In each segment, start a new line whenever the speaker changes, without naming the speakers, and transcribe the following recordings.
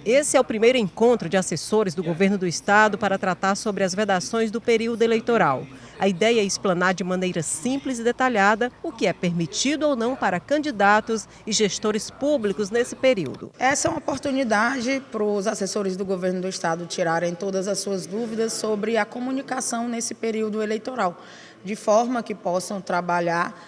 Esse é o primeiro encontro de assessores do governo do estado para tratar sobre as vedações do período eleitoral. A ideia é explanar de maneira simples e detalhada o que é permitido ou não para candidatos e gestores públicos nesse período.
Essa é uma oportunidade para os assessores do governo do estado tirarem todas as suas dúvidas sobre a comunicação nesse período eleitoral, de forma que possam trabalhar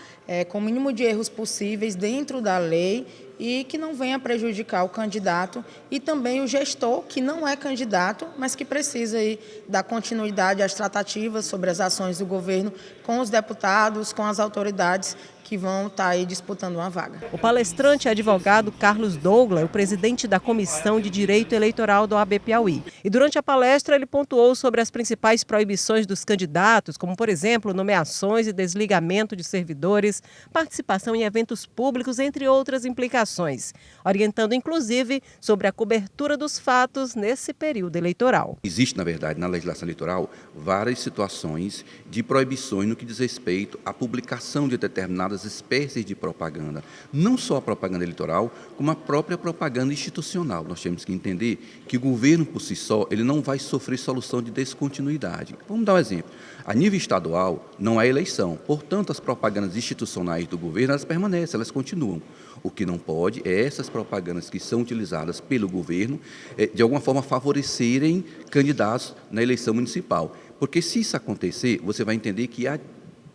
com o mínimo de erros possíveis dentro da lei e que não venha prejudicar o candidato e também o gestor que não é candidato, mas que precisa aí dar continuidade às tratativas sobre as ações do governo com os deputados, com as autoridades que vão estar aí disputando uma vaga.
O palestrante é advogado Carlos Douglas, o presidente da Comissão de Direito Eleitoral do OAB Piauí. E durante a palestra ele pontuou sobre as principais proibições dos candidatos, como por exemplo, nomeações e desligamento de servidores, participação em eventos públicos, entre outras implicações, orientando inclusive sobre a cobertura dos fatos nesse período eleitoral.
Existe, na verdade, na legislação eleitoral, várias situações de proibições no que diz respeito à publicação de determinadas espécies de propaganda. Não só a propaganda eleitoral, como a própria propaganda institucional. Nós temos que entender que o governo, por si só, ele não vai sofrer solução de descontinuidade. Vamos dar um exemplo. A nível estadual, não há eleição. Portanto, as propagandas institucionais do governo, elas permanecem, elas continuam. O que não pode é essas propagandas que são utilizadas pelo governo, de alguma forma, favorecerem candidatos na eleição municipal. Porque se isso acontecer, você vai entender que há,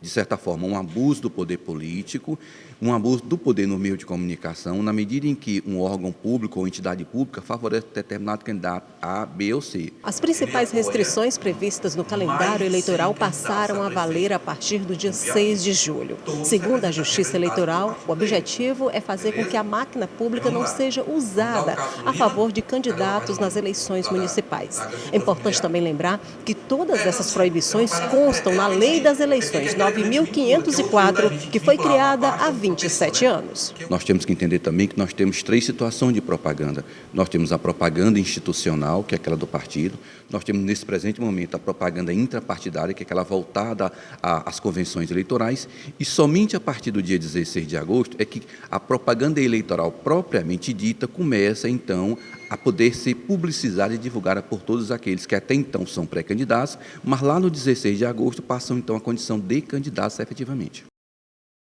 de certa forma, um abuso do poder político, um abuso do poder no meio de comunicação, na medida em que um órgão público ou entidade pública favorece determinado candidato A, B ou C.
As principais restrições previstas no calendário eleitoral passaram a valer a partir do dia 6 de julho. Segundo a Justiça Eleitoral, o objetivo é fazer com que a máquina pública não seja usada a favor de candidatos nas eleições municipais. É importante também lembrar que todas essas proibições constam na Lei das Eleições 9.504, que foi criada há 27 anos.
Nós temos que entender também que nós temos três situações de propaganda. Nós temos a propaganda institucional, que é aquela do partido. Nós temos, nesse presente momento, a propaganda intrapartidária, que é aquela voltada às convenções eleitorais. E somente a partir do dia 16 de agosto é que a propaganda eleitoral propriamente dita começa, então, a poder ser publicizada e divulgada por todos aqueles que até então são pré-candidatos, mas lá no 16 de agosto passam, então, a condição de candidatos efetivamente.